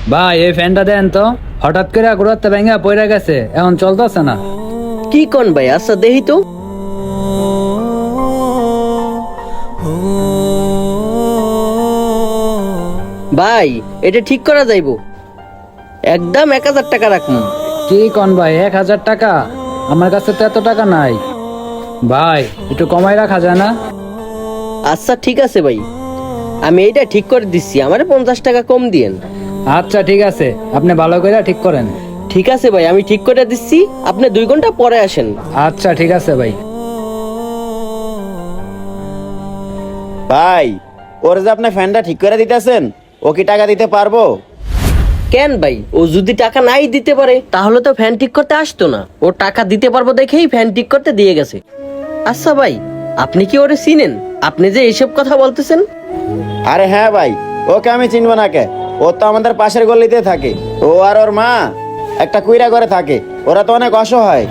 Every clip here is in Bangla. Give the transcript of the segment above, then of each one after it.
ভাই এই ফ্যানটা দেন তো, হঠাৎ করে ঘুরাতে ভেঙে পড়ে গেছে, এখন চলতেছে না। কি কোন ভাই? আচ্ছা দেখি তো। ভাই এটা ঠিক করা যাইবো, একদম 1000 টাকা রাখুন। কি কোন ভাই, 1000 টাকা? আমার কাছে তো এত টাকা নাই ভাই, একটু কমাই রাখা যায় না? আচ্ছা ঠিক আছে ভাই, আমি এইটা ঠিক করে দিচ্ছি, আমারে 50 টাকা কম দিয়েন। আচ্ছা ঠিক আছে, আপনি ভালো করে ঠিক করেন। ঠিক আছে ভাই, আমি ঠিক করে দিচ্ছি, আপনি 2 ঘন্টা পরে আসেন। আচ্ছা ঠিক আছে ভাই। ভাই, ওর যে আপনি ফ্যানটা ঠিক করে দিতেছেন, ও কি টাকা দিতে পারবো? কেন ভাই, ও যদি টাকা নাই দিতে পারে তাহলে তো ফ্যান ঠিক করতে আসতো না। ও টাকা দিতে পারবো দেখেই ফ্যান ঠিক করতে দিয়ে গেছে। আচ্ছা ভাই, আপনি কি ওরে চিনেন? আপনি যে এইসব কথা বলতেছেন। আরে হ্যাঁ ভাই, ওকে আমি চিনবো না কে? ও তো আমাদের পাশের গলিতে থাকে। ও আর ওর মা একটা কুইরা করে থাকে। ওরা তো অনেক অসহায়।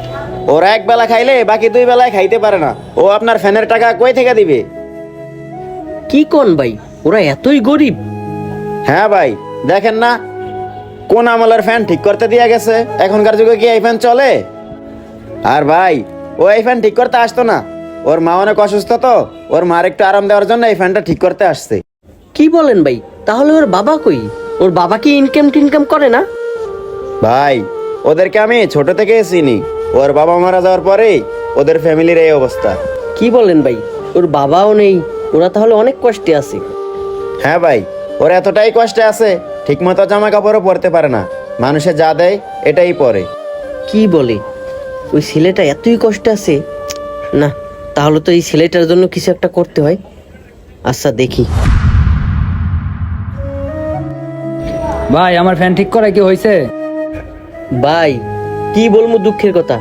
ওরা এক বেলা খাইলে বাকি 2 বেলায় খাইতে পারে না। ও আপনার ফ্যানের টাকা কই থেকে দিবে? কি কোন ভাই, ওরা এতই গরিব? হ্যাঁ ভাই, দেখেন না কোন আমলের ফ্যান ঠিক করতে দিয়ে গেছে। এখনকার যুগে কি এই ফ্যান চলে? আর ভাই, ও এই ফ্যান ঠিক করতে আসতো না। ওর মা অনেক অসুস্থ, তো ওর মার একটু আরাম দেওয়ার জন্য এই ফ্যানটা ঠিক করতে আসছে। কি বলেন ভাই? তাহলে ওর বাবা কই? ওর বাবা কি ইনকাম টিনকাম করে না? ভাই, ওদেরকে আমি ছোট থেকে চিনি। ওর বাবা মারা যাওয়ার পরে ওদের ফ্যামিলির এই অবস্থা। কি বলেন ভাই, ওর বাবাও নেই? ওরা তাহলে অনেক কষ্টে আছে। হ্যাঁ ভাই, ওরা এতটাই কষ্টে আছে, ঠিক মতো জামা কাপড়ও পরতে পারে না। মানুষে যা দেয় এটাই পরে। কি বলে? ওই ছেলেটা এতই কষ্টে আছে? না, তাহলে তো এই ছেলেটার জন্য কিছু একটা করতে হয়। আচ্ছা দেখি। ভাই আমার ফ্যান ঠিক করা কি হয়েছে? ভাই কি বলবো দুঃখের কথা,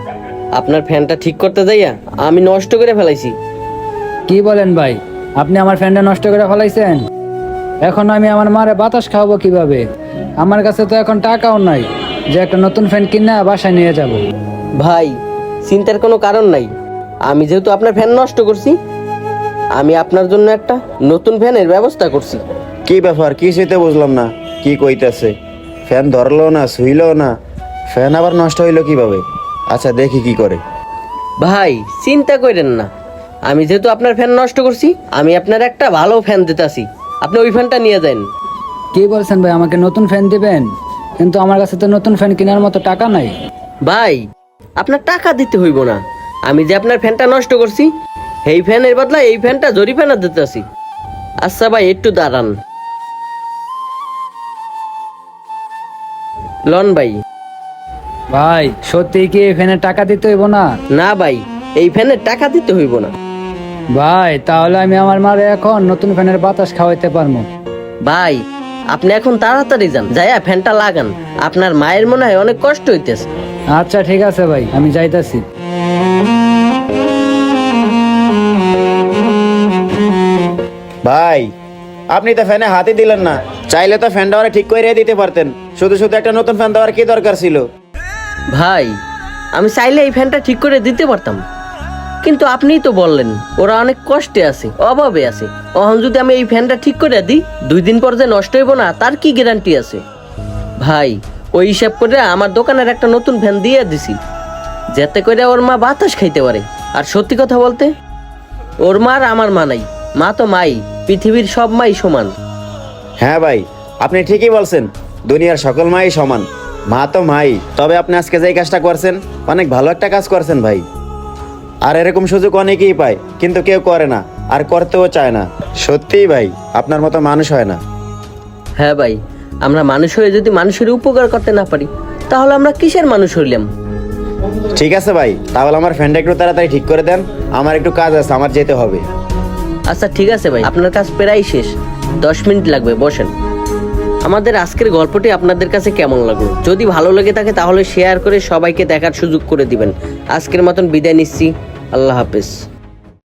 আপনার ফ্যানটা ঠিক করতে যাইয়া আমি নষ্ট করে ফেলাইছি। কি বলেন ভাই, আপনি আমার ফ্যানটা নষ্ট করে ফেলাইছেন? এখন আমি আমার মারে বাতাস খাওয়াবো কিভাবে? আমার কাছে তো এখন টাকাও নাই যে একটা নতুন ফ্যান কিনে বাসায় নিয়ে যাব। ভাই চিন্তার কোনো কারণ নাই, আমি যেহেতু আপনার ফ্যান নষ্ট করছি, আমি আপনার জন্য একটা নতুন ফ্যানের ব্যবস্থা করছি। কি ব্যাপার, কি সেটা বুঝলাম না। কি কইতাছে? ফ্যান ধরলো না, শুইলো না, ফ্যান আবার নষ্ট হইলো কিভাবে? আচ্ছা দেখি কি করে। ভাই চিন্তা করেন না, আমি যেহেতু আপনার ফ্যান নষ্ট করছি, আমি আপনার একটা ভালো ফ্যান দিতেছি, আপনি ওই ফ্যানটা নিয়ে যান। কি বলছেন ভাই, আমাকে নতুন ফ্যান দিবেন? কিন্তু আমার কাছে তো নতুন ফ্যান কেনার মতো টাকা নাই। ভাই আপনার টাকা দিতে হইব না, আমি যে আপনার ফ্যানটা নষ্ট করছি এই ফ্যানের বদলা এই ফ্যানটা জরিমানা দিতেছি। আচ্ছা ভাই একটু দাঁড়ান। লন ভাই। ভাই সত্যি কি এই ফ্যানের টাকা দিতে হইব না? না ভাই, এই ফ্যানের টাকা দিতে হইব না। ভাই তাহলে আমি আমার মারে এখন নতুন ফ্যানের বাতাস খাওয়াইতে পারবো। ভাই আপনি এখন তাড়াতাড়ি যান, যাইয়া ফ্যানটা লাগান, আপনার মায়ের মনে হয় অনেক কষ্ট হইতেছে। আচ্ছা ঠিক আছে ভাই, আমি যাইতাছি। ভাই, আপনি তো ফ্যানে হাতই দিলেন না। চাইলে তো ফ্যানটা ওরা ঠিক করে দিতে পারতেন। শুধু শুধু একটা নতুন ফ্যান দেওয়ার কি দরকার ছিল? ভাই আমি চাইলে এই ফ্যানটা ঠিক করে দিতে পারতাম, কিন্তু আপনিই তো বললেন ওরা অনেক কষ্টে আছে, অভাবে আছে। এখন যদি আমি এই ফ্যানটা ঠিক করে দিই, 2 দিন পর যে নষ্ট হইব না তার কি গ্যারান্টি আছে? ভাই ওই হিসাব করে আমার দোকানের একটা নতুন ফ্যান দিয়ে দিছি, যাতে করে ওর মা বাতাস খাইতে পারে। আর সত্যি কথা বলতে, ওর মা আর আমার মা নাই, মা তো মাই, পৃথিবীর সব মাই সমান। হ্যাঁ ভাই, আপনি ঠিকই বলছেন। দুনিয়ার সকল মাই সমান, মা তো মাই। তবে আপনি আজকে যে কাজটা করছেন, অনেক ভালো একটা কাজ করছেন ভাই। আর এরকম সুযোগ অনেকেই পায়, কিন্তু কেউ করে না, আর করতেও চায় না। সত্যিই ভাই, আপনার মতো মানুষ হয় না। হ্যাঁ ভাই, আমরা মানুষ হয়ে যদি মানুষের উপকার করতে না পারি, তাহলে আমরা কিসের মানুষ হইলাম? ঠিক আছে ভাই, তাহলে আমার ফ্যানটা একটু তাড়াতাড়ি ঠিক করে দেন। আমার একটু কাজ আছে, আমার যেতে হবে। আচ্ছা ঠিক আছে ভাই, আপনার কাজ প্রায় শেষ, 10 মিনিট লাগবে, বসেন। আমাদের আজকের গল্পটি আপনাদের কাছে কেমন লাগলো? যদি ভালো লেগে থাকে তাহলে শেয়ার করে সবাইকে দেখার সুযোগ করে দিবেন। আজকের মতন বিদায় নিচ্ছি, আল্লাহ হাফেজ।